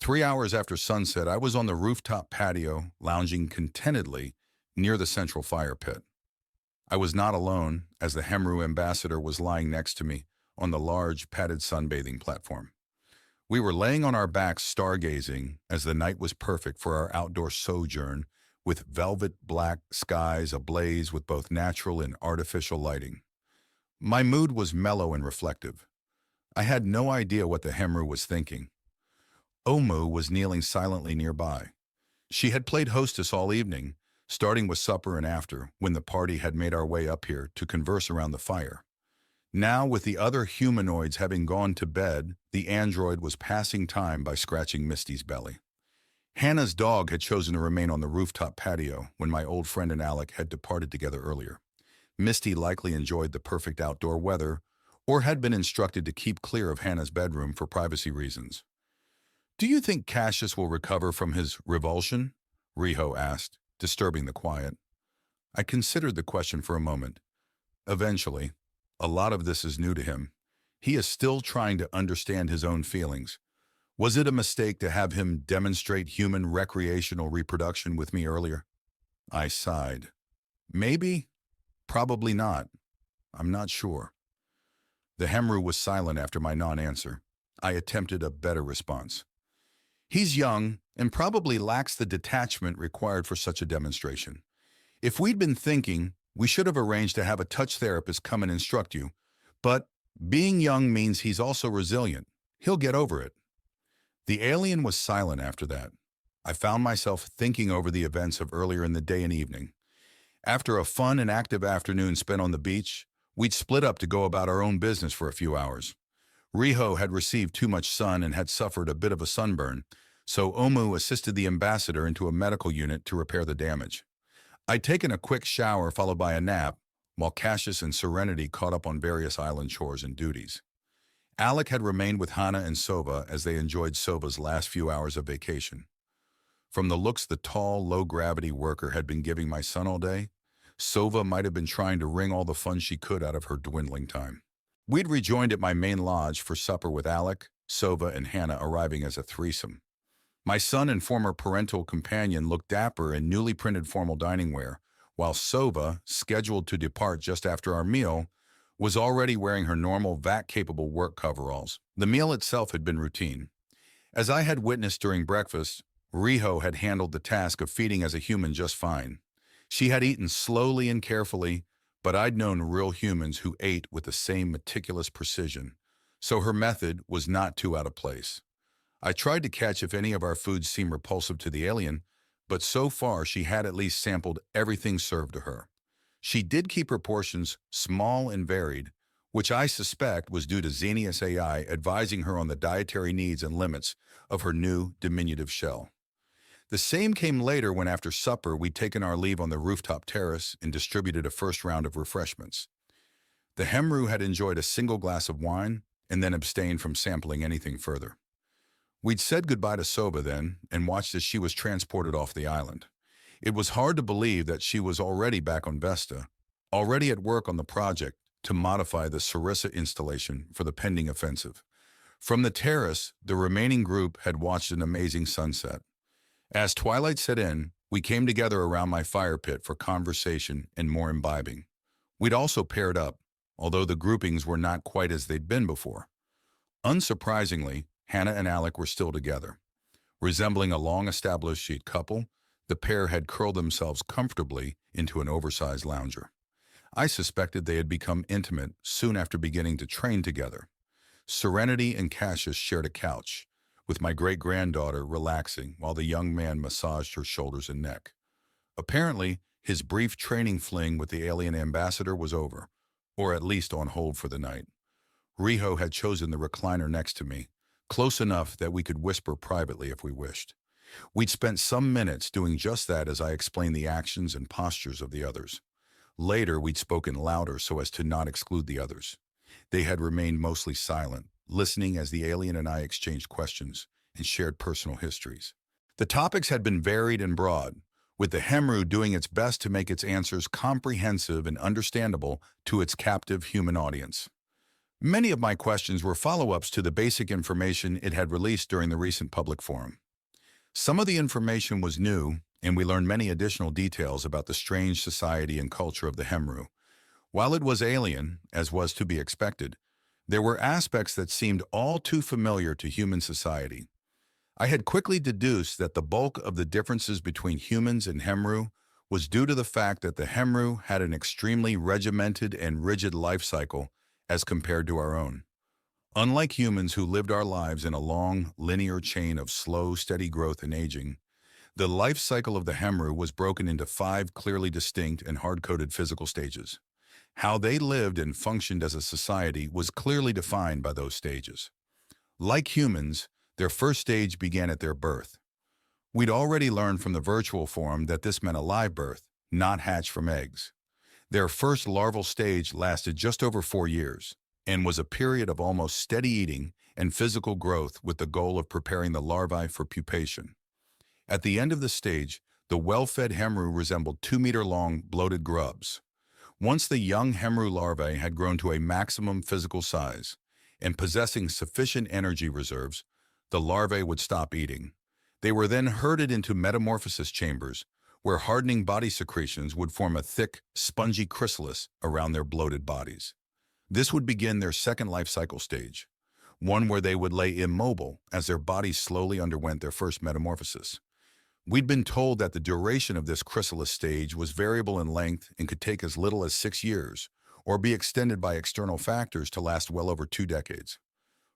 3 hours after sunset, I was on the rooftop patio, lounging contentedly near the central fire pit. I was not alone, as the Hemu ambassador was lying next to me on the large, padded sunbathing platform. We were laying on our backs stargazing as the night was perfect for our outdoor sojourn, with velvet black skies ablaze with both natural and artificial lighting. My mood was mellow and reflective. I had no idea what the Hemu was thinking. Omu was kneeling silently nearby. She had played hostess all evening, starting with supper and after, when the party had made our way up here to converse around the fire. Now, with the other humanoids having gone to bed, the android was passing time by scratching Misty's belly. Hannah's dog had chosen to remain on the rooftop patio when my old friend and Alec had departed together earlier. Misty likely enjoyed the perfect outdoor weather, or had been instructed to keep clear of Hannah's bedroom for privacy reasons. "Do you think Cassius will recover from his revulsion?" Riho asked, disturbing the quiet. I considered the question for a moment. Eventually. A lot of this is new to him. He is still trying to understand his own feelings. Was it a mistake to have him demonstrate human recreational reproduction with me earlier? I sighed. Maybe. Probably not. I'm not sure. The Hemu was silent after my non-answer. I attempted a better response. He's young and probably lacks the detachment required for such a demonstration. If we'd been thinking, we should have arranged to have a touch therapist come and instruct you. But being young means he's also resilient. He'll get over it. The alien was silent after that. I found myself thinking over the events of earlier in the day and evening. After a fun and active afternoon spent on the beach, we'd split up to go about our own business for a few hours. Riho had received too much sun and had suffered a bit of a sunburn, so Omu assisted the ambassador into a medical unit to repair the damage. I'd taken a quick shower followed by a nap, while Cassius and Serenity caught up on various island chores and duties. Alec had remained with Hannah and Sova as they enjoyed Sova's last few hours of vacation. From the looks the tall, low-gravity worker had been giving my son all day, Sova might have been trying to wring all the fun she could out of her dwindling time. We'd rejoined at my main lodge for supper with Alec, Sova, and Hannah arriving as a threesome. My son and former parental companion looked dapper in newly printed formal dining wear, while Sova, scheduled to depart just after our meal, was already wearing her normal vac-capable work coveralls. The meal itself had been routine. As I had witnessed during breakfast, Riho had handled the task of feeding as a human just fine. She had eaten slowly and carefully, but I'd known real humans who ate with the same meticulous precision, so her method was not too out of place. I tried to catch if any of our foods seemed repulsive to the alien, but so far she had at least sampled everything served to her. She did keep her portions small and varied, which I suspect was due to Xenius AI advising her on the dietary needs and limits of her new diminutive shell. The same came later when after supper we'd taken our leave on the rooftop terrace and distributed a first round of refreshments. The Hemu had enjoyed a single glass of wine and then abstained from sampling anything further. We'd said goodbye to Soba then and watched as she was transported off the island. It was hard to believe that she was already back on Vesta, already at work on the project to modify the Sarissa installation for the pending offensive. From the terrace, the remaining group had watched an amazing sunset. As twilight set in, we came together around my fire pit for conversation and more imbibing. We'd also paired up, although the groupings were not quite as they'd been before. Unsurprisingly, Hannah and Alec were still together. Resembling a long-established sheet couple, the pair had curled themselves comfortably into an oversized lounger. I suspected they had become intimate soon after beginning to train together. Serenity and Cassius shared a couch, with my great-granddaughter relaxing while the young man massaged her shoulders and neck. Apparently, his brief training fling with the alien ambassador was over, or at least on hold for the night. Riho had chosen the recliner next to me, close enough that we could whisper privately if we wished. We'd spent some minutes doing just that as I explained the actions and postures of the others. Later, we'd spoken louder so as to not exclude the others. They had remained mostly silent, listening as the alien and I exchanged questions and shared personal histories. The topics had been varied and broad, with the Hemu doing its best to make its answers comprehensive and understandable to its captive human audience. Many of my questions were follow-ups to the basic information it had released during the recent public forum. Some of the information was new, and we learned many additional details about the strange society and culture of the Hemu. While it was alien, as was to be expected, there were aspects that seemed all too familiar to human society. I had quickly deduced that the bulk of the differences between humans and Hemu was due to the fact that the Hemu had an extremely regimented and rigid life cycle as compared to our own. Unlike humans who lived our lives in a long, linear chain of slow, steady growth and aging, the life cycle of the Hemu was broken into 5 clearly distinct and hard-coded physical stages. How they lived and functioned as a society was clearly defined by those stages. Like humans, their first stage began at their birth. We'd already learned from the virtual forum that this meant a live birth, not hatched from eggs. Their first larval stage lasted just over 4 years and was a period of almost steady eating and physical growth with the goal of preparing the larvae for pupation. At the end of the stage, the well-fed Hemu resembled 2-meter-long bloated grubs. Once the young Hemu larvae had grown to a maximum physical size and possessing sufficient energy reserves, the larvae would stop eating. They were then herded into metamorphosis chambers, where hardening body secretions would form a thick, spongy chrysalis around their bloated bodies. This would begin their second life cycle stage, one where they would lay immobile as their bodies slowly underwent their first metamorphosis. We'd been told that the duration of this chrysalis stage was variable in length and could take as little as 6 years, or be extended by external factors to last well over 2 decades.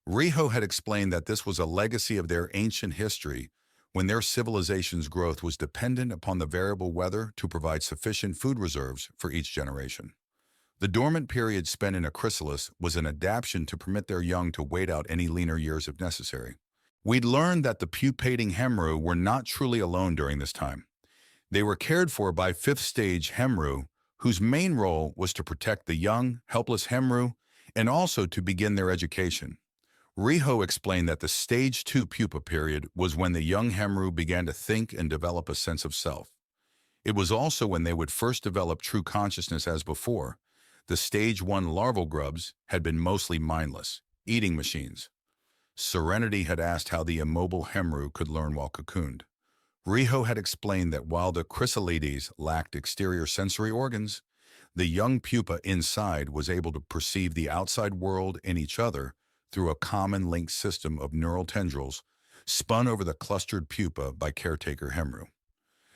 Riho had explained that this was a legacy of their ancient history when their civilization's growth was dependent upon the variable weather to provide sufficient food reserves for each generation. The dormant period spent in a chrysalis was an adaptation to permit their young to wait out any leaner years if necessary. We'd learned that the pupating Hemu were not truly alone during this time. They were cared for by 5th-stage Hemu, whose main role was to protect the young, helpless Hemu and also to begin their education. Riho explained that the Stage 2 pupa period was when the young Hemu began to think and develop a sense of self. It was also when they would first develop true consciousness as before. The Stage 1 larval grubs had been mostly mindless, eating machines. Serenity had asked how the immobile Hemu could learn while cocooned. Riho had explained that while the chrysalides lacked exterior sensory organs, the young pupa inside was able to perceive the outside world and each other through a common linked system of neural tendrils spun over the clustered pupa by caretaker Hemu.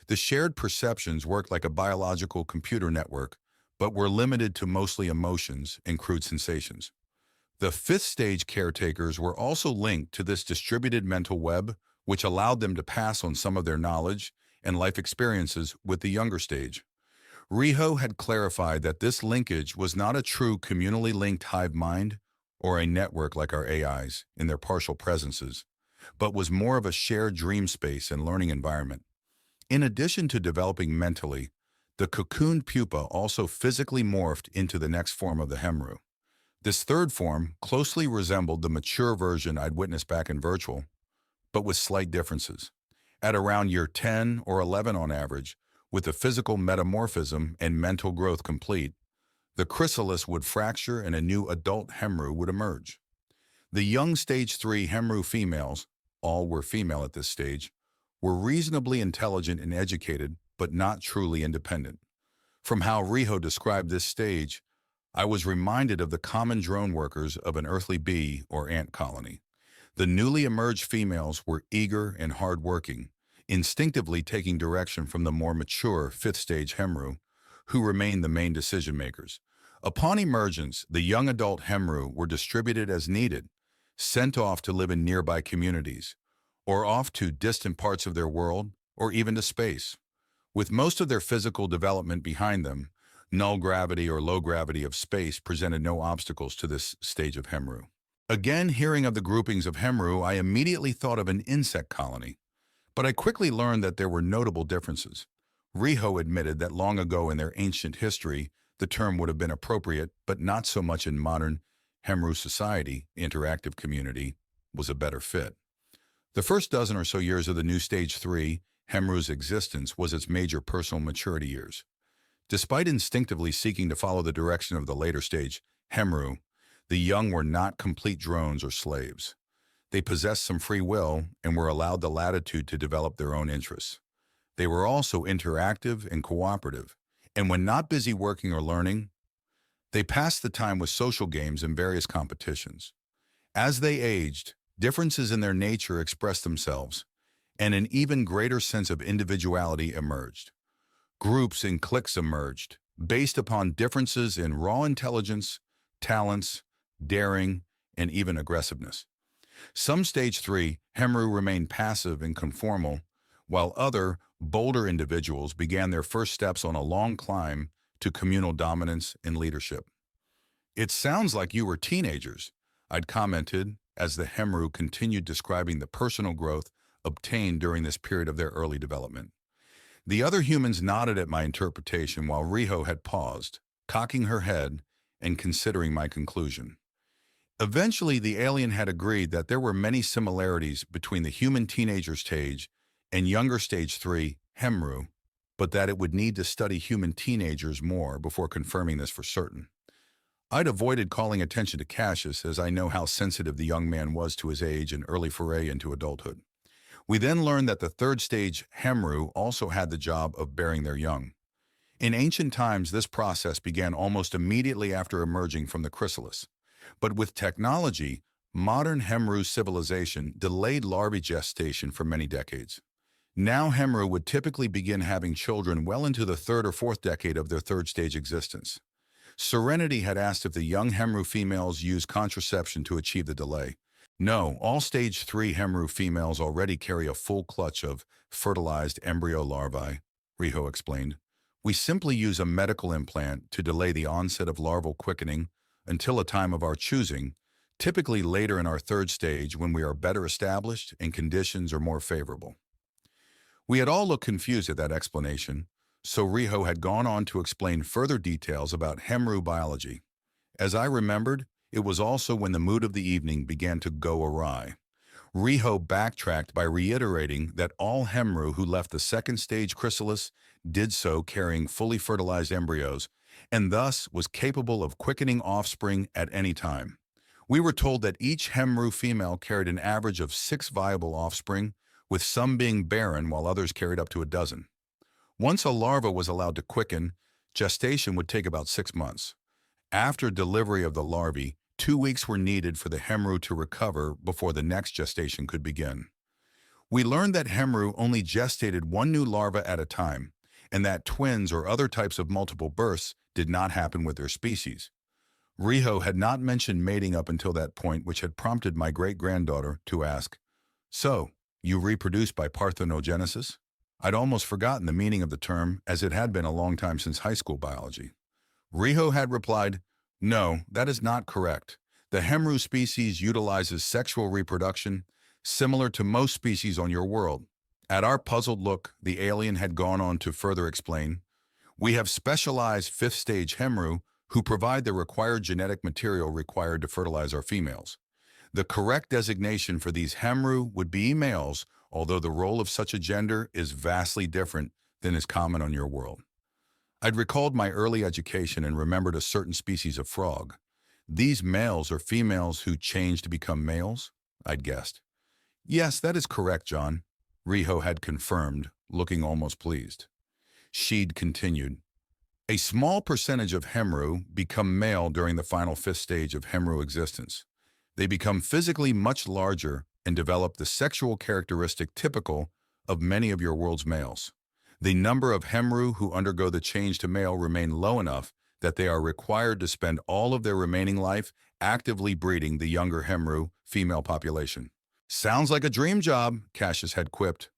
The shared perceptions worked like a biological computer network, but were limited to mostly emotions and crude sensations. The 5th-stage caretakers were also linked to this distributed mental web, which allowed them to pass on some of their knowledge and life experiences with the younger stage. Riho had clarified that this linkage was not a true communally linked hive mind or a network like our AIs in their partial presences, but was more of a shared dream space and learning environment. In addition to developing mentally, the cocooned pupa also physically morphed into the next form of the Hemu. This third form closely resembled the mature version I'd witnessed back in virtual, but with slight differences. At around year 10 or 11 on average, with the physical metamorphism and mental growth complete, the chrysalis would fracture and a new adult Hemu would emerge. The young Stage 3 Hemu females, all were female at this stage, were reasonably intelligent and educated, but not truly independent. From how Riho described this stage, I was reminded of the common drone workers of an earthly bee or ant colony. The newly emerged females were eager and hard-working, instinctively taking direction from the more mature 5th-stage Hemu, who remained the main decision-makers. Upon emergence, the young adult Hemu were distributed as needed, sent off to live in nearby communities, or off to distant parts of their world, or even to space. With most of their physical development behind them, null gravity or low gravity of space presented no obstacles to this stage of Hemu. Again, hearing of the groupings of Hemu, I immediately thought of an insect colony, but I quickly learned that there were notable differences. Riho admitted that long ago in their ancient history, the term would have been appropriate, but not so much in modern Hemu society. Interactive community was a better fit. The first dozen or so years of the new Stage 3 Hemu's existence was its major personal maturity years. Despite instinctively seeking to follow the direction of the later stage Hemu, The young were not complete drones or slaves. They possessed some free will and were allowed the latitude to develop their own interests. They were also interactive and cooperative, and when not busy working or learning, they passed the time with social games and various competitions. As they aged, differences in their nature expressed themselves, and an even greater sense of individuality emerged. Groups and cliques emerged, based upon differences in raw intelligence, talents, daring, and even aggressiveness. Some Stage 3 Hemu remained passive and conformal, while other, bolder individuals began their first steps on a long climb to communal dominance and leadership. "It sounds like you were teenagers," I'd commented as the Hemu continued describing the personal growth obtained during this period of their early development. The other humans nodded at my interpretation while Riho had paused, cocking her head and considering my conclusion. Eventually, the alien had agreed that there were many similarities between the human teenager stage and younger Stage 3 Hemu, but that it would need to study human teenagers more before confirming this for certain. I'd avoided calling attention to Cassius, as I know how sensitive the young man was to his age and early foray into adulthood. We then learned that the third stage Hemu also had the job of bearing their young. In ancient times, this process began almost immediately after emerging from the chrysalis. But with technology, modern Hemu civilization delayed larvae gestation for many decades. Now Hemu would typically begin having children well into the third or fourth decade of their third stage existence. Serenity had asked if the young Hemu females used contraception to achieve the delay. No, all Stage 3 Hemu females already carry a full clutch of fertilized embryo larvae, Riho explained. We simply use a medical implant to delay the onset of larval quickening until a time of our choosing, typically later in our third stage when we are better established and conditions are more favorable. We had all looked confused at that explanation, so Riho had gone on to explain further details about Hemu biology. As I remembered, it was also when the mood of the evening began to go awry. Riho backtracked by reiterating that all Hemu who left the second stage chrysalis did so carrying fully fertilized embryos, and thus was capable of quickening offspring at any time. We were told that each Hemu female carried an average of 6 viable offspring, with some being barren while others carried up to a dozen. Once a larva was allowed to quicken, gestation would take about 6 months. After delivery of the larvae, 2 weeks were needed for the Hemu to recover before the next gestation could begin. We learned that Hemu only gestated one new larva at a time, and that twins or other types of multiple births did not happen with their species. Riho had not mentioned mating up until that point, which had prompted my great-granddaughter to ask, "So, you reproduce by parthenogenesis?" I'd almost forgotten the meaning of the term, as it had been a long time since high school biology. Riho had replied, "No, that is not correct. The Hemu species utilizes sexual reproduction, similar to most species on your world." At our puzzled look, the alien had gone on to further explain, "We have specialized fifth-stage Hemu who provide the required genetic material required to fertilize our females. The correct designation for these Hemu would be males, although the role of such a gender is vastly different than is common on your world." I'd recalled my early education and remembered a certain species of frog. "These males are females who change to become males?" I'd guessed. "Yes, that is correct, John," Riho had confirmed, looking almost pleased. She'd continued, "A small percentage of Hemu become male during the final fifth stage of Hemu existence. They become physically much larger and develop the sexual characteristic typical of many of your world's males. The number of Hemu who undergo the change to male remain low enough that they are required to spend all of their remaining life actively breeding the younger Hemu female population." "Sounds like a dream job," Cassius had quipped.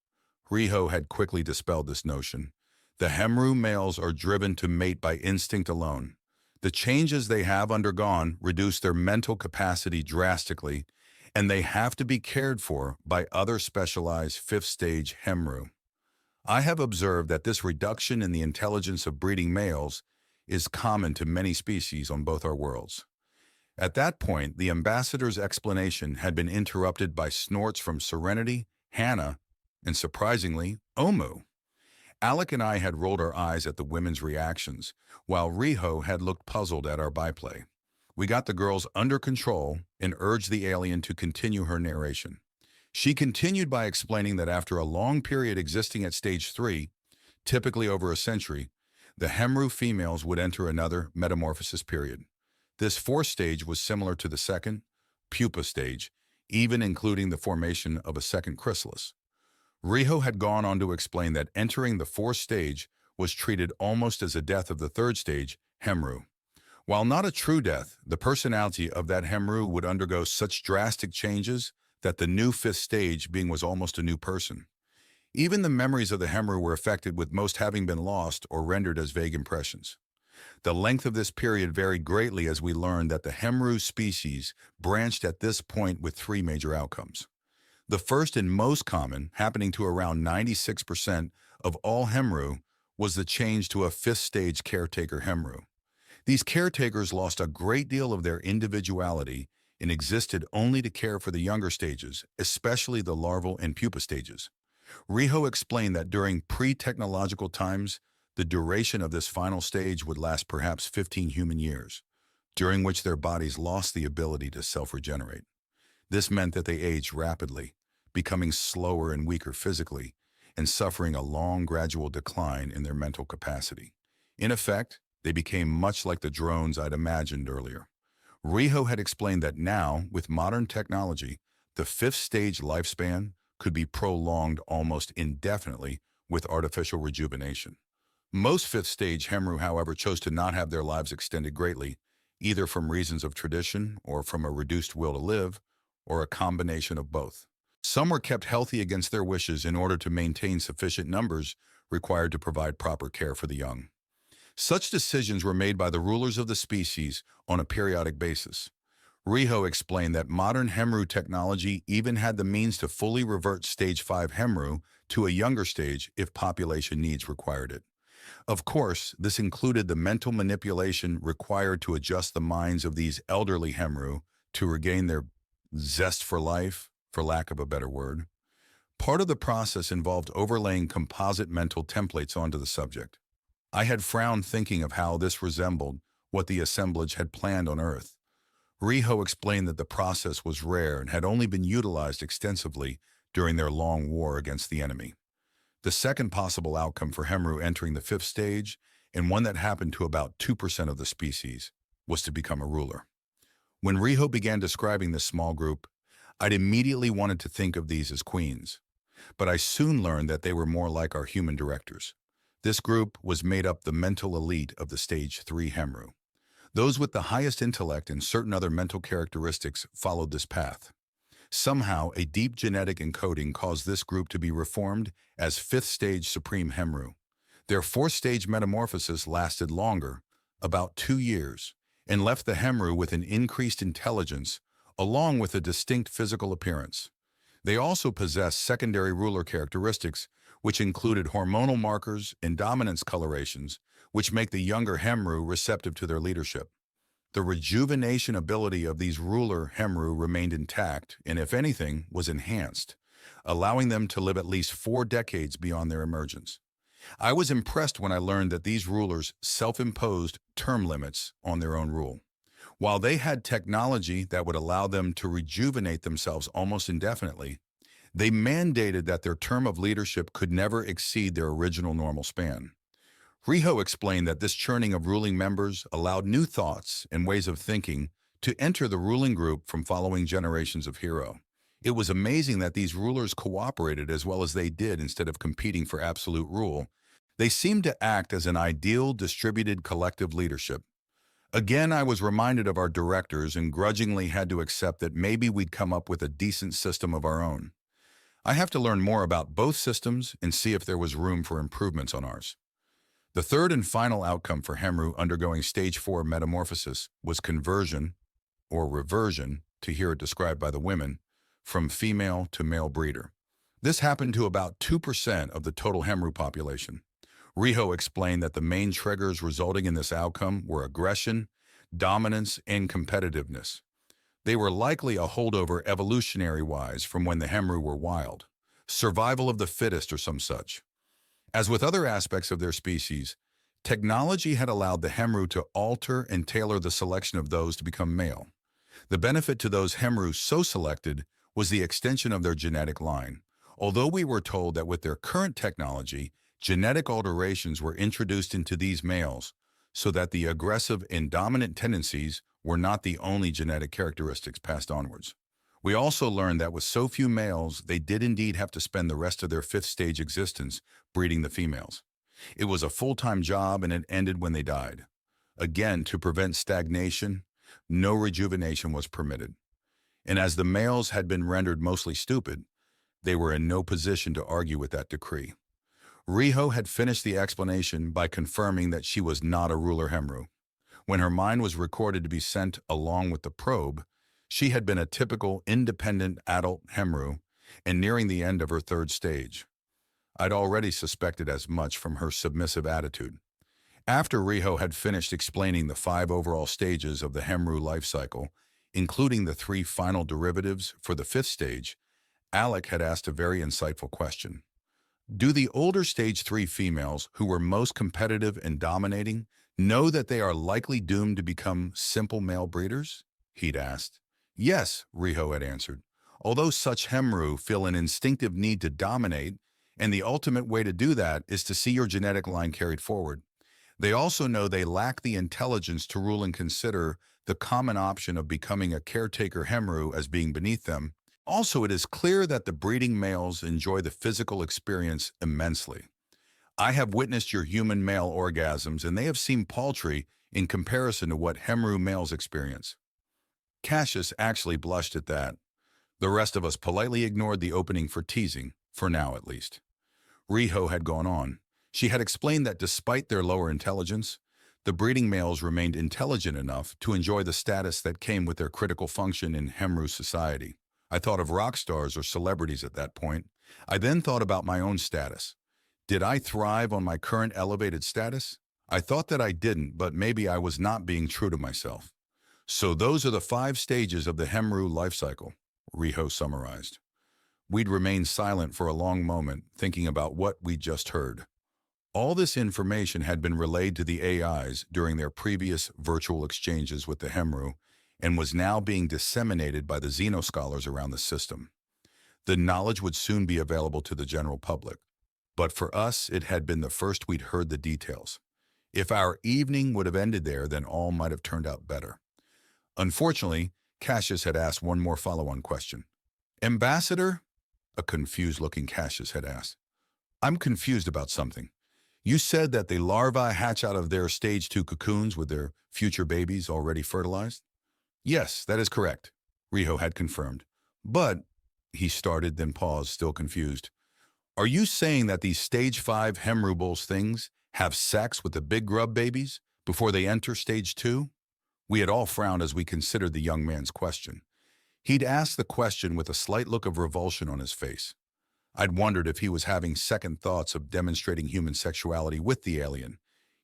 Riho had quickly dispelled this notion. The Hemu males are driven to mate by instinct alone. The changes they have undergone reduce their mental capacity drastically, and they have to be cared for by other specialized fifth-stage Hemu. I have observed that this reduction in the intelligence of breeding males is common to many species on both our worlds. At that point, the ambassador's explanation had been interrupted by snorts from Serenity, Hannah, and surprisingly, Omu. Alec and I had rolled our eyes at the women's reactions, while Riho had looked puzzled at our byplay. We got the girls under control and urged the alien to continue her narration. She continued by explaining that after a long period existing at stage 3, typically over a century, the Hemu females would enter another metamorphosis period. This fourth stage was similar to the second, pupa stage, even including the formation of a second chrysalis. Riho had gone on to explain that entering the fourth stage was treated almost as a death of the third stage, Hemu. While not a true death, the personality of that Hemu would undergo such drastic changes that the new fifth stage being was almost a new person. Even the memories of the Hemu were affected, with most having been lost or rendered as vague impressions. The length of this period varied greatly as we learned that the Hemu species branched at this point with 3 major outcomes. The first and most common, happening to around 96% of all Hemu, was the change to a fifth stage caretaker Hemu. These caretakers lost a great deal of their individuality and existed only to care for the younger stages, especially the larval and pupa stages. Riho explained that during pre-technological times, the duration of this final stage would last perhaps 15 human years, during which their bodies lost the ability to self-regenerate. This meant that they aged rapidly, becoming slower and weaker physically, and suffering a long gradual decline in their mental capacity. In effect, they became much like the drones I'd imagined earlier. Riho had explained that now, with modern technology, the fifth stage lifespan could be prolonged almost indefinitely with artificial rejuvenation. Most fifth stage Hemu, however, chose to not have their lives extended greatly, either from reasons of tradition or from a reduced will to live, or a combination of both. Some were kept healthy against their wishes in order to maintain sufficient numbers required to provide proper care for the young. Such decisions were made by the rulers of the species on a periodic basis. Riho explained that modern Hemu technology even had the means to fully revert stage 5 Hemu to a younger stage if population needs required it. Of course, this included the mental manipulation required to adjust the minds of these elderly Hemu to regain their zest for life, for lack of a better word. Part of the process involved overlaying composite mental templates onto the subject. I had frowned thinking of how this resembled what the assemblage had planned on Earth. Riho explained that the process was rare and had only been utilized extensively during their long war against the enemy. The second possible outcome for Hemu entering the fifth stage, and one that happened to about 2% of the species, was to become a ruler. When Riho began describing this small group, I'd immediately wanted to think of these as queens, but I soon learned that they were more like our human directors. This group was made up the mental elite of the stage 3 Hemu. Those with the highest intellect and certain other mental characteristics followed this path. Somehow, a deep genetic encoding caused this group to be reformed as fifth stage Supreme Hemu. Their fourth stage metamorphosis lasted longer, about 2 years, and left the Hemu with an increased intelligence along with a distinct physical appearance. They also possessed secondary ruler characteristics, which included hormonal markers and dominance colorations, which make the younger Hemu receptive to their leadership. The rejuvenation ability of these ruler Hemu remained intact and, if anything, was enhanced, allowing them to live at least 4 decades beyond their emergence. I was impressed when I learned that these rulers self-imposed term limits on their own rule. While they had technology that would allow them to rejuvenate themselves almost indefinitely, they mandated that their term of leadership could never exceed their original normal span. Riho explained that this churning of ruling members allowed new thoughts and ways of thinking to enter the ruling group from following generations of hero. It was amazing that these rulers cooperated as well as they did instead of competing for absolute rule. They seemed to act as an ideal distributed collective leadership. Again, I was reminded of our directors and grudgingly had to accept that maybe we'd come up with a decent system of our own. I have to learn more about both systems and see if there was room for improvements on ours. The third and final outcome for Hemu undergoing stage 4 metamorphosis was conversion, or reversion, to hear it described by the women, from female to male breeder. This happened to about 2% of the total Hemu population. Riho explained that the main triggers resulting in this outcome were aggression, dominance, and competitiveness. They were likely a holdover evolutionary-wise from when the Hemu were wild, survival of the fittest or some such. As with other aspects of their species, Technology had allowed the Hemu to alter and tailor the selection of those to become male. The benefit to those Hemu so selected was the extension of their genetic line. Although we were told that with their current technology, genetic alterations were introduced into these males so that the aggressive and dominant tendencies were not the only genetic characteristics passed onwards. We also learned that with so few males, they did indeed have to spend the rest of their fifth stage existence breeding the females. It was a full-time job and it ended when they died. Again, to prevent stagnation, no rejuvenation was permitted. And as the males had been rendered mostly stupid, they were in no position to argue with that decree. Riho had finished the explanation by confirming that she was not a ruler Hemu. When her mind was recorded to be sent along with the probe, she had been a typical independent adult Hemu and nearing the end of her third stage. I'd already suspected as much from her submissive attitude. After Riho had finished explaining the 5 overall stages of the Hemu life cycle, including the 3 final derivatives for the 5th stage, Alec had asked a very insightful question. Do the older stage 3 females who were most competitive and dominating know that they are likely doomed to become simple male breeders? He'd asked. Yes, Riho had answered. Although such Hemu feel an instinctive need to dominate, and the ultimate way to do that is to see your genetic line carried forward. They also know they lack the intelligence to rule and consider the common option of becoming a caretaker Hemu as being beneath them. Also, it is clear that the breeding males enjoy the physical experience immensely. I have witnessed your human male orgasms, and they have seemed paltry in comparison to what Hemu males experience. Cassius actually blushed at that. The rest of us politely ignored the opening for teasing, for now at least. Riho had gone on. She had explained that despite their lower intelligence, the breeding males remained intelligent enough to enjoy the status that came with their critical function in Hemu society. I thought of rock stars or celebrities at that point. I then thought about my own status. Did I thrive on my current elevated status? I thought that I didn't, but maybe I was not being true to myself. So those are the 5 stages of the Hemu life cycle, Riho summarized. We'd remained silent for a long moment, thinking about what we'd just heard. All this information had been relayed to the AIs during their previous virtual exchanges with the Hemu and was now being disseminated by the xenoscholars around the system. The knowledge would soon be available to the general public, but for us it had been the first we'd heard the details. If our evening would have ended there, then all might have turned out better. Unfortunately, Cassius had asked one more follow-on question. Ambassador? A confused-looking Cassius had asked. I'm confused about something. You said that the larvae hatch out of their stage 2 cocoons with their future babies already fertilized? Yes, that is correct, Riho had confirmed. But, he started, then paused, still confused. Are you saying that these stage 5 Hemrubles things have sex with the big grub babies before they enter stage 2? We had all frowned as we considered the young man's question. He'd asked the question with a slight look of revulsion on his face. I'd wondered if he was having second thoughts of demonstrating human sexuality with the alien,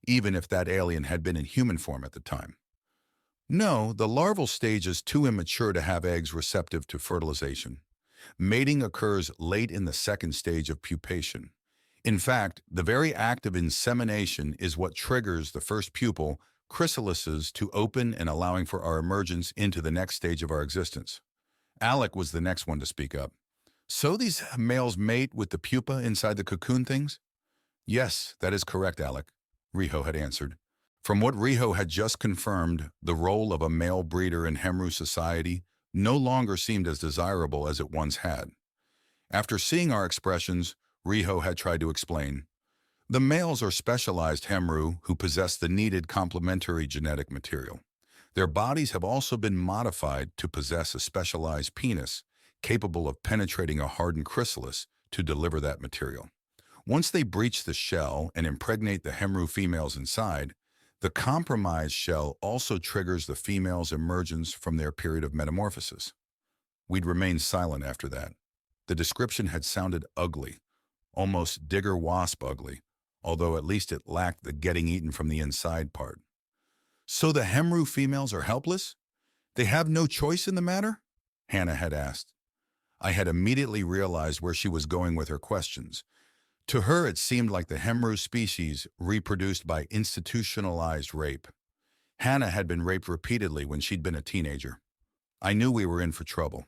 even if that alien had been in human form at the time. No, the larval stage is too immature to have eggs receptive to fertilization. Mating occurs late in the 2nd stage of pupation. In fact, the very act of insemination is what triggers the first pupal chrysalises to open and allowing for our emergence into the next stage of our existence. Alec was the next one to speak up. So these males mate with the pupa inside the cocoon things? Yes, that is correct, Alec, Riho had answered. From what Riho had just confirmed, the role of a male breeder in Hemu society no longer seemed as desirable as it once had. After seeing our expressions, Riho had tried to explain. The males are specialized Hemu who possess the needed complementary genetic material. Their bodies have also been modified to possess a specialized penis capable of penetrating a hardened chrysalis to deliver that material. Once they breach the shell and impregnate the Hemu females inside, the compromised shell also triggers the female's emergence from their period of metamorphosis. We'd remained silent after that. The description had sounded ugly, almost digger wasp ugly, although at least it lacked the getting eaten from the inside part. So the Hemu females are helpless? They have no choice in the matter? Hannah had asked. I had immediately realized where she was going with her questions. To her, it seemed like the Hemu species reproduced by institutionalized rape. Hannah had been raped repeatedly when she'd been a teenager. I knew we were in for trouble.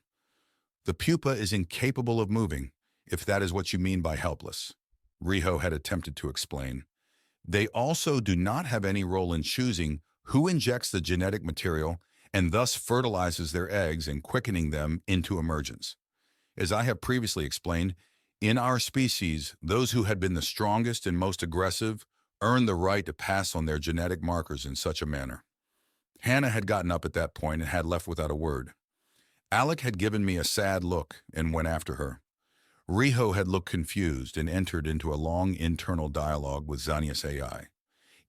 The pupa is incapable of moving, if that is what you mean by helpless, Riho had attempted to explain. They also do not have any role in choosing who injects the genetic material and thus fertilizes their eggs and quickening them into emergence. As I have previously explained, in our species, those who had been the strongest and most aggressive earned the right to pass on their genetic markers in such a manner. Hannah had gotten up at that point and had left without a word. Alec had given me a sad look and went after her. Riho had looked confused and entered into a long internal dialogue with Xanius AI.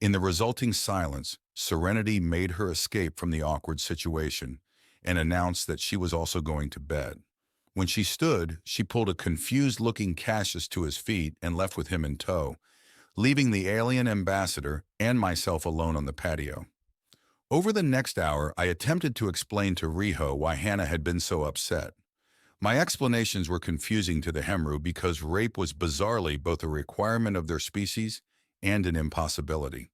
In the resulting silence, Serenity made her escape from the awkward situation and announced that she was also going to bed. When she stood, she pulled a confused-looking Cassius to his feet and left with him in tow, leaving the alien ambassador and myself alone on the patio. Over the next hour, I attempted to explain to Riho why Hannah had been so upset. My explanations were confusing to the Hemu because rape was bizarrely both a requirement of their species and an impossibility.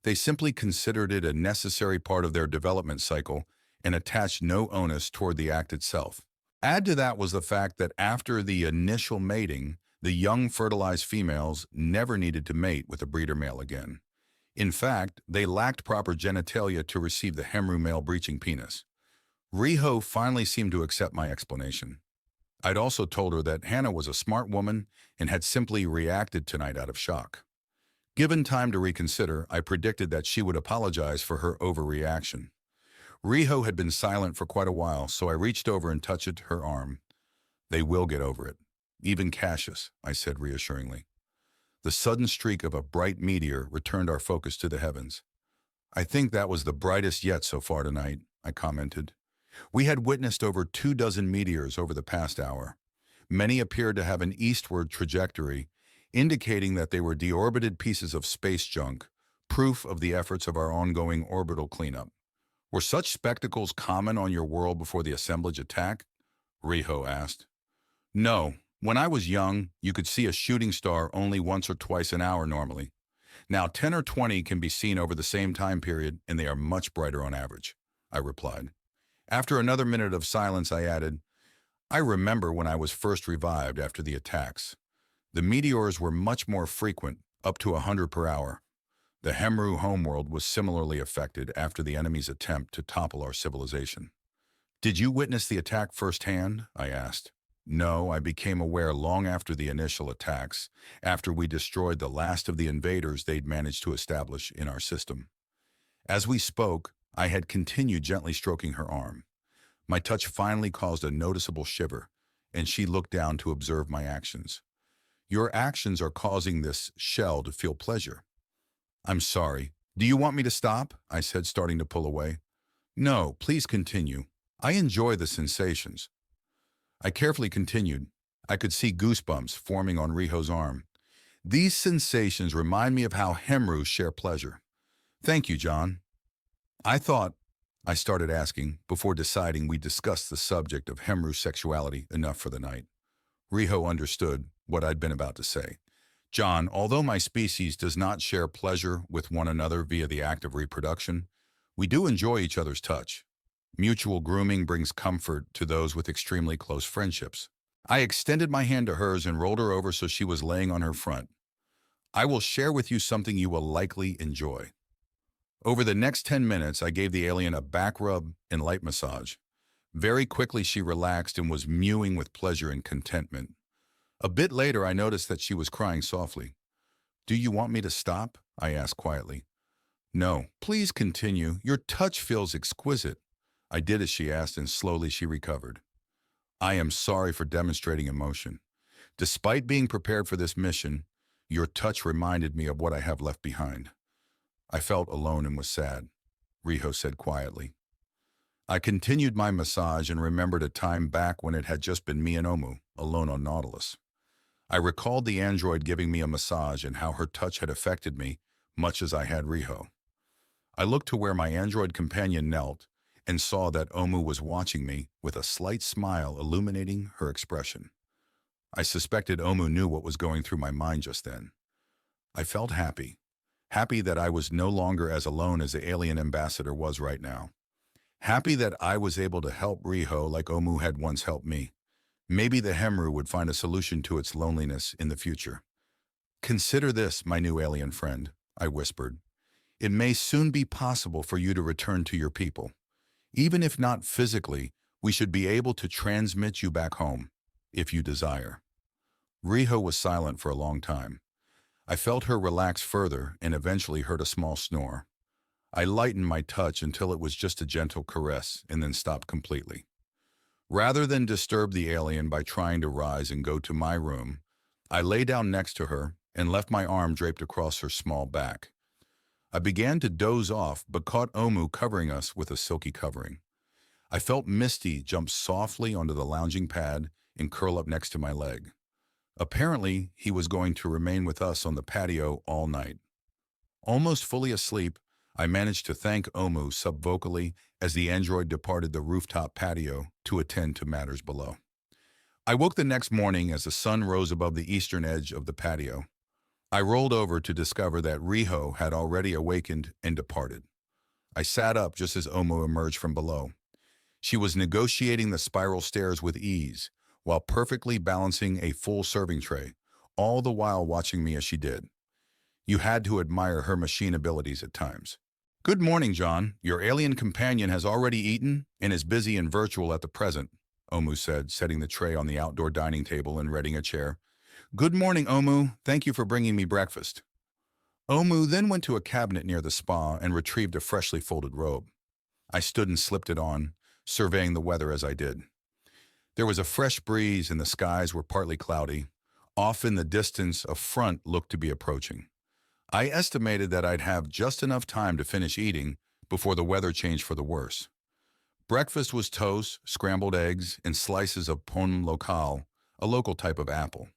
They simply considered it a necessary part of their development cycle and attached no onus toward the act itself. Add to that was the fact that after the initial mating, the young fertilized females never needed to mate with a breeder male again. In fact, they lacked proper genitalia to receive the Hemu male breaching penis. Riho finally seemed to accept my explanation. I'd also told her that Hannah was a smart woman and had simply reacted tonight out of shock. Given time to reconsider, I predicted that she would apologize for her overreaction. Riho had been silent for quite a while, so I reached over and touched her arm. They will get over it. Even Cassius, I said reassuringly. The sudden streak of a bright meteor returned our focus to the heavens. I think that was the brightest yet so far tonight, I commented. We had witnessed over 24 meteors over the past hour. Many appeared to have an eastward trajectory, indicating that they were deorbited pieces of space junk, proof of the efforts of our ongoing orbital cleanup. Were such spectacles common on your world before the assemblage attack? Riho asked. No. When I was young, you could see a shooting star only once or twice an hour normally. Now 10 or 20 can be seen over the same time period, and they are much brighter on average, I replied. After another minute of silence, I added, I remember when I was first revived after the attacks. The meteors were much more frequent, up to 100 per hour. The Hemu homeworld was similarly affected after the enemy's attempt to topple our civilization. Did you witness the attack firsthand? I asked. No, I became aware long after the initial attacks, after we destroyed the last of the invaders they'd managed to establish in our system. As we spoke, I had continued gently stroking her arm. My touch finally caused a noticeable shiver, and she looked down to observe my actions. Your actions are causing this shell to feel pleasure. I'm sorry. Do you want me to stop? I said, starting to pull away. No, please continue. I enjoy the sensations. I carefully continued. I could see goosebumps forming on Riho's arm. These sensations remind me of how Hemu share pleasure. Thank you, John. I started asking, before deciding we discussed the subject of Hemu sexuality enough for the night. Riho understood what I'd been about to say. John, although my species does not share pleasure with one another via the act of reproduction, we do enjoy each other's touch. Mutual grooming brings comfort to those with extremely close friendships. I extended my hand to hers and rolled her over so she was laying on her front. I will share with you something you will likely enjoy. Over the next 10 minutes, I gave the alien a back rub and light massage. Very quickly, she relaxed and was mewing with pleasure and contentment. A bit later, I noticed that she was crying softly. Do you want me to stop? I asked quietly. No, please continue. Your touch feels exquisite. I did as she asked, and slowly she recovered. I am sorry for demonstrating emotion. Despite being prepared for this mission, your touch reminded me of what I have left behind. I felt alone and was sad, Riho said quietly. I continued my massage and remembered a time back when it had just been me and Omu, alone on Nautilus. I recalled the android giving me a massage and how her touch had affected me, much as I had Riho. I looked to where my android companion knelt and saw that Omu was watching me with a slight smile illuminating her expression. I suspected Omu knew what was going through my mind just then. I felt happy. Happy that I was no longer as alone as the alien ambassador was right now. Happy that I was able to help Riho like Omu had once helped me. Maybe the Hemu would find a solution to its loneliness in the future. "Consider this, my new alien friend," I whispered. "It may soon be possible for you to return to your people. Even if not physically, we should be able to transmit you back home, if you desire." Riho was silent for a long time. I felt her relax further and eventually heard a small snore. I lightened my touch until it was just a gentle caress and then stopped completely. Rather than disturb the alien by trying to rise and go to my room, I lay down next to her and left my arm draped across her small back. I began to doze off but caught Omu covering us with a silky covering. I felt Misty jump softly onto the lounging pad and curl up next to my leg. Apparently, he was going to remain with us on the patio all night. Almost fully asleep, I managed to thank Omu subvocally as the android departed the rooftop patio to attend to matters below. I woke the next morning as the sun rose above the eastern edge of the patio. I rolled over to discover that Riho had already awakened and departed. I sat up just as Omu emerged from below. She was negotiating the spiral stairs with ease, while perfectly balancing a full serving tray, all the while watching me as she did. You had to admire her machine abilities at times. "Good morning, John. Your alien companion has already eaten and is busy in virtual at the present," Omu said, setting the tray on the outdoor dining table and readying a chair. "Good morning, Omu. Thank you for bringing me breakfast." Omu then went to a cabinet near the spa and retrieved a freshly folded robe. I stood and slipped it on, surveying the weather as I did. There was a fresh breeze and the skies were partly cloudy. Off in the distance, a front looked to be approaching. I estimated that I'd have just enough time to finish eating before the weather changed for the worse. Breakfast was toast, scrambled eggs, and slices of pomme locale, a local type of apple.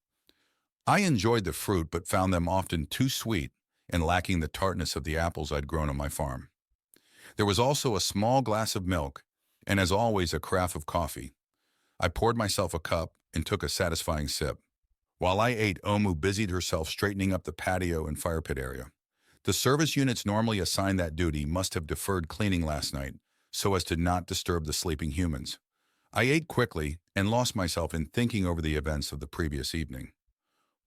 I enjoyed the fruit but found them often too sweet and lacking the tartness of the apples I'd grown on my farm. There was also a small glass of milk, and as always a carafe of coffee. I poured myself a cup and took a satisfying sip. While I ate, Omu busied herself straightening up the patio and fire pit area. The service units normally assigned that duty must have deferred cleaning last night so as to not disturb the sleeping humans. I ate quickly and lost myself in thinking over the events of the previous evening.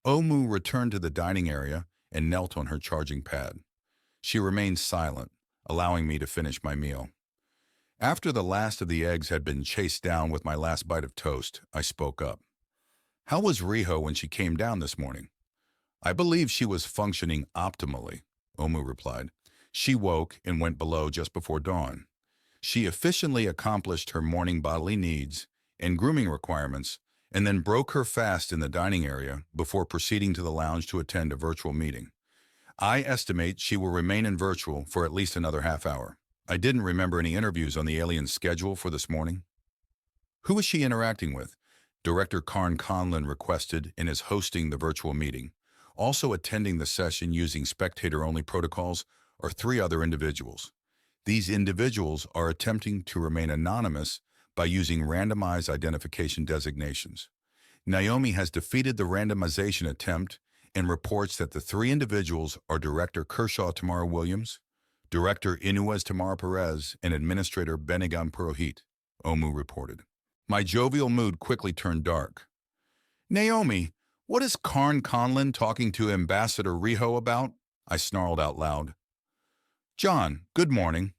Omu returned to the dining area and knelt on her charging pad. She remained silent, allowing me to finish my meal. After the last of the eggs had been chased down with my last bite of toast, I spoke up. "How was Riho when she came down this morning?" "I believe she was functioning optimally," Omu replied. "She woke and went below just before dawn. She efficiently accomplished her morning bodily needs and grooming requirements and then broke her fast in the dining area before proceeding to the lounge to attend a virtual meeting. I estimate she will remain in virtual for at least another half hour. I didn't remember any interviews on the alien's schedule for this morning." "Who is she interacting with?" Director Karn Conlon requested and is hosting the virtual meeting. Also attending the session using spectator-only protocols are 3 other individuals. These individuals are attempting to remain anonymous by using randomized identification designations. Naomi has defeated the randomization attempt and reports that the 3 individuals are Director Kershaw Tamara Williams, Director Inuez Tamara Perez, and Administrator Benigan Purohit, Omu reported. My jovial mood quickly turned dark. "Naomi, what is Karn Conlon talking to Ambassador Riho about?" I snarled out loud. "John, good morning."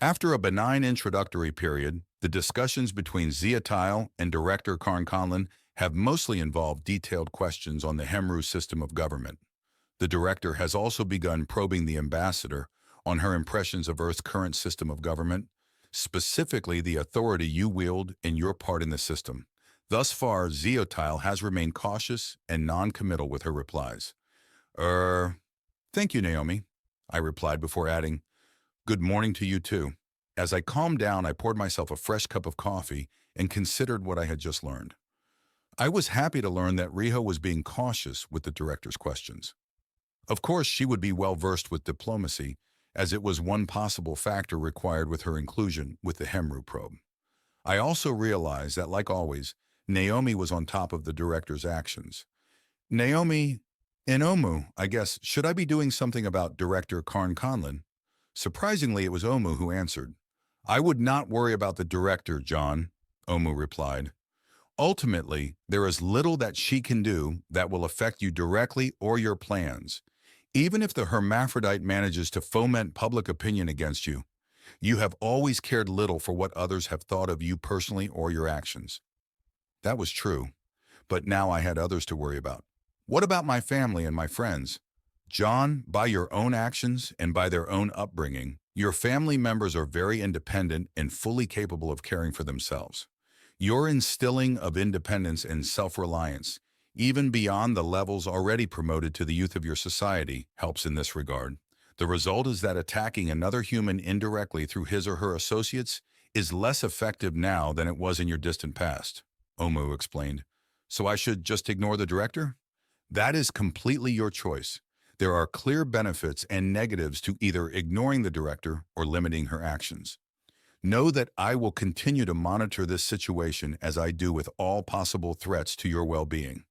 After a benign introductory period, the discussions between Zeotile and Director Karn Conlon have mostly involved detailed questions on the Hemu system of government. The director has also begun probing the ambassador on her impressions of Earth's current system of government, specifically the authority you wield and your part in the system. Thus far, Zeotile has remained cautious and non-committal with her replies. Thank you, Naomi," I replied before adding, "Good morning to you too." As I calmed down, I poured myself a fresh cup of coffee and considered what I had just learned. I was happy to learn that Riho was being cautious with the director's questions. Of course, she would be well versed with diplomacy, as it was one possible factor required with her inclusion with the Hemu probe. I also realized that, like always, Naomi was on top of the director's actions. Naomi, Omu, I guess, should I be doing something about director Karn Conlon? Surprisingly, it was Omu who answered. I would not worry about the director, John, Omu replied. Ultimately, there is little that she can do that will affect you directly or your plans. Even if the hermaphrodite manages to foment public opinion against you, you have always cared little for what others have thought of you personally or your actions. That was true, but now I had others to worry about. What about my family and my friends? John, by your own actions and by their own upbringing, your family members are very independent and fully capable of caring for themselves. Your instilling of independence and self-reliance, even beyond the levels already promoted to the youth of your society, helps in this regard. The result is that attacking another human indirectly through his or her associates is less effective now than it was in your distant past, Omu explained. So I should just ignore the director? That is completely your choice. There are clear benefits and negatives to either ignoring the director or limiting her actions. Know that I will continue to monitor this situation as I do with all possible threats to your well-being,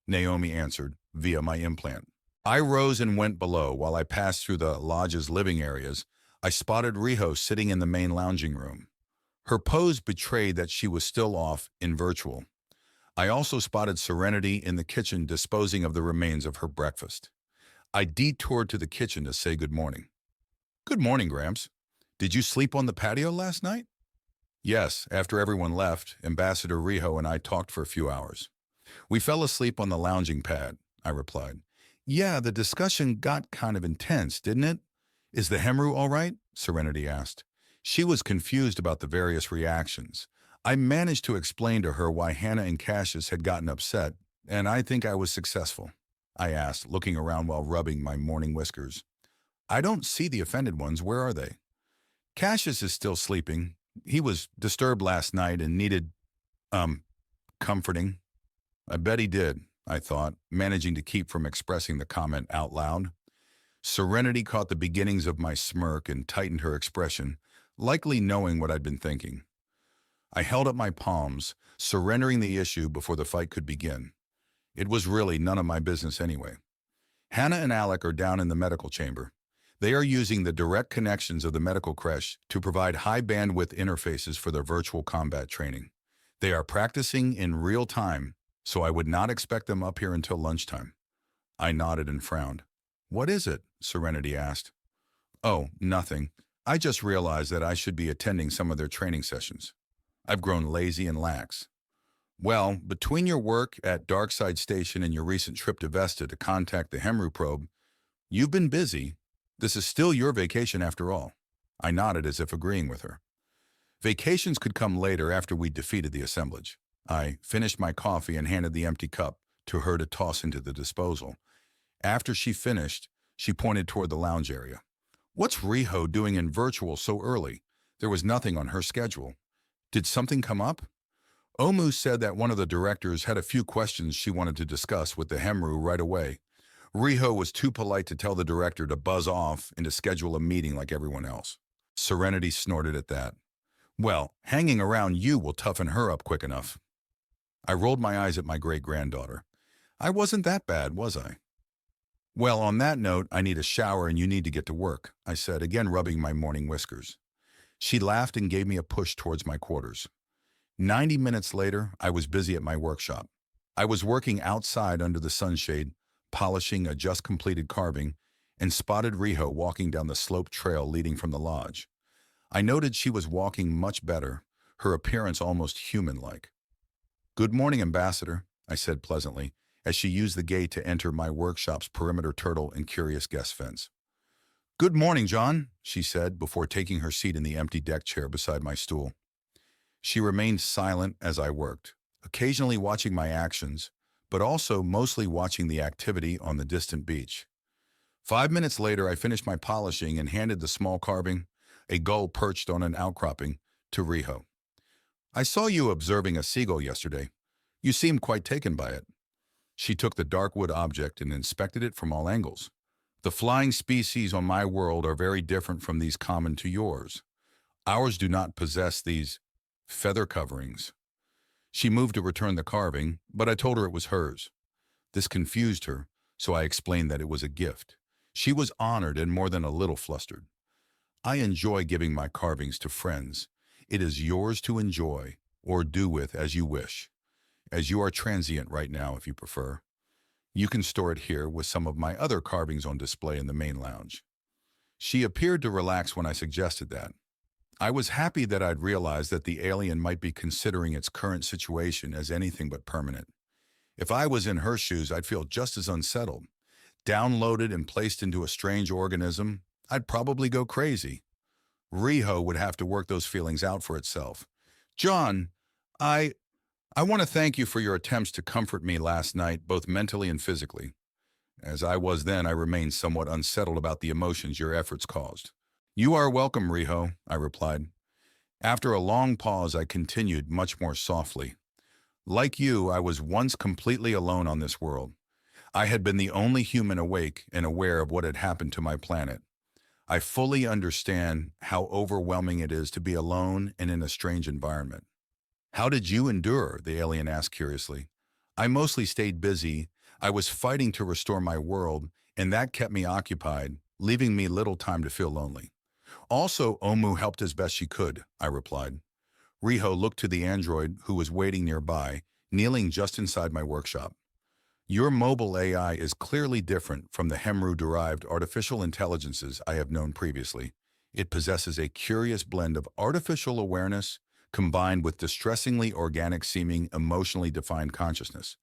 Naomi answered via my implant. I rose and went below. While I passed through the lodge's living areas, I spotted Riho sitting in the main lounging room. Her pose betrayed that she was still off in virtual. I also spotted Serenity in the kitchen disposing of the remains of her breakfast. I detoured to the kitchen to say good morning. Good morning, Gramps. Did you sleep on the patio last night? Yes, after everyone left, Ambassador Riho and I talked for a few hours. We fell asleep on the lounging pad, I replied. Yeah, the discussion got kind of intense, didn't it? Is the Hemu all right? Serenity asked. She was confused about the various reactions. I managed to explain to her why Hannah and Cassius had gotten upset, and I think I was successful, I asked, looking around while rubbing my morning whiskers. I don't see the offended ones. Where are they? Cassius is still sleeping. He was disturbed last night and needed, comforting. I bet he did, I thought, managing to keep from expressing the comment out loud. Serenity caught the beginnings of my smirk and tightened her expression, likely knowing what I'd been thinking. I held up my palms, surrendering the issue before the fight could begin. It was really none of my business anyway. Hannah and Alec are down in the medical chamber. They are using the direct connections of the medical creche to provide high-bandwidth interfaces for their virtual combat training. They are practicing in real time, so I would not expect them up here until lunchtime. I nodded and frowned. What is it? Serenity asked. Oh, nothing. I just realized that I should be attending some of their training sessions. I've grown lazy and lax. Well, between your work at Darkside Station and your recent trip to Vesta to contact the Hemu probe, you've been busy. This is still your vacation after all. I nodded as if agreeing with her. Vacations could come later after we defeated the assemblage. I finished my coffee and handed the empty cup to her to toss into the disposal. After she finished, she pointed toward the lounge area. What's Riho doing in virtual so early? There was nothing on her schedule. Did something come up? Omu said that one of the directors had a few questions she wanted to discuss with the Hemu right away. Riho was too polite to tell the director to buzz off and to schedule a meeting like everyone else. Serenity snorted at that. Well, hanging around you will toughen her up quick enough. I rolled my eyes at my great-granddaughter. I wasn't that bad, was I? Well, on that note, I need a shower and you need to get to work, I said, again rubbing my morning whiskers. She laughed and gave me a push towards my quarters. 90 minutes later, I was busy at my workshop. I was working outside under the sunshade, polishing a just-completed carving, and spotted Riho walking down the sloped trail leading from the lodge. I noted she was walking much better, her appearance almost human-like. Good morning, Ambassador, I said pleasantly, as she used the gate to enter my workshop's perimeter turtle and curious guest fence. Good morning, John, she said before taking her seat in the empty deck chair beside my stool. She remained silent as I worked, occasionally watching my actions, but also mostly watching the activity on the distant beach. 5 minutes later, I finished my polishing and handed the small carving, a gull perched on an outcropping, to Riho. I saw you observing a seagull yesterday. You seemed quite taken by it. She took the dark wood object and inspected it from all angles. The flying species on my world are very different from these common to yours. Ours do not possess these feather coverings. She moved to return the carving, but I told her it was hers. This confused her, so I explained that it was a gift. She was honored and more than a little flustered. I enjoy giving my carvings to friends. It is yours to enjoy or do with as you wish, as you are transient right now if you prefer. You can store it here with some of my other carvings on display in the main lounge. She appeared to relax when I suggested that. I was happy that I'd realized that the alien might be considering its current situation as anything but permanent. If I was in her shoes, I'd feel just as unsettled. Downloaded and placed into a strange organism, I'd probably go crazy. Riho would have to work those feelings out for itself. John, I want to thank you for your attempts to comfort me last night, both mentally and physically. As I was then, I remained somewhat unsettled about the emotions your efforts caused. You are welcome, Riho, I replied. After a long pause, I continued much more softly. Like you, I was once completely alone on this world. I had been the only human awake and aware of what had happened to my planet. I fully understand how overwhelming it is to be alone and in a strange environment. How did you endure? The alien asked curiously. I mostly stayed busy. I was fighting to restore my world, and that kept me occupied, leaving me little time to feel lonely. Also, Omu helped as best she could, I replied. Riho looked to the android who was waiting nearby, kneeling just inside my workshop. Your mobile AI is clearly different from the Hemu-derived artificial intelligences I have known previously. It possesses a curious blend of artificial awareness combined with distressingly organic-seeming, emotionally defined consciousness.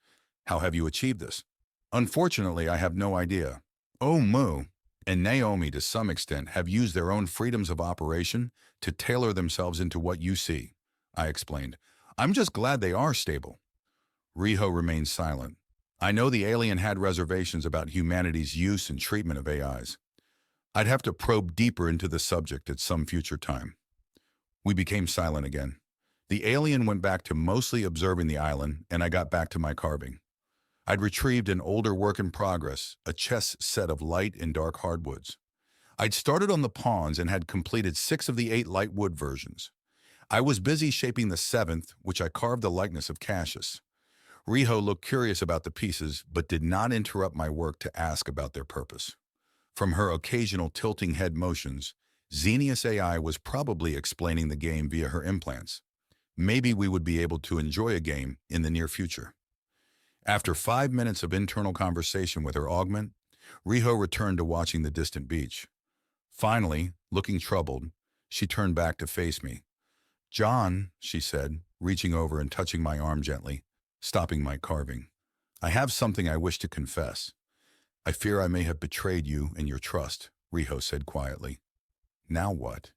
How have you achieved this? Unfortunately, I have no idea. Omu and Naomi, to some extent, have used their own freedoms of operation to tailor themselves into what you see, I explained. I'm just glad they are stable. Riho remained silent. I know the alien had reservations about humanity's use and treatment of AIs. I'd have to probe deeper into the subject at some future time. We became silent again. The alien went back to mostly observing the island, and I got back to my carving. I'd retrieved an older work in progress, a chess set of light and dark hardwoods. I'd started on the pawns and had completed 6 of the 8 light wood versions. I was busy shaping the 7th, which I carved the likeness of Cassius. Riho looked curious about the pieces, but did not interrupt my work to ask about their purpose. From her occasional tilting head motions, Xenius AI was probably explaining the game via her implants. Maybe we would be able to enjoy a game in the near future. After 5 minutes of internal conversation with her augment, Riho returned to watching the distant beach. Finally, looking troubled, she turned back to face me. John, she said, reaching over and touching my arm gently, stopping my carving. I have something I wish to confess. I fear I may have betrayed you and your trust, Riho said quietly. Now what?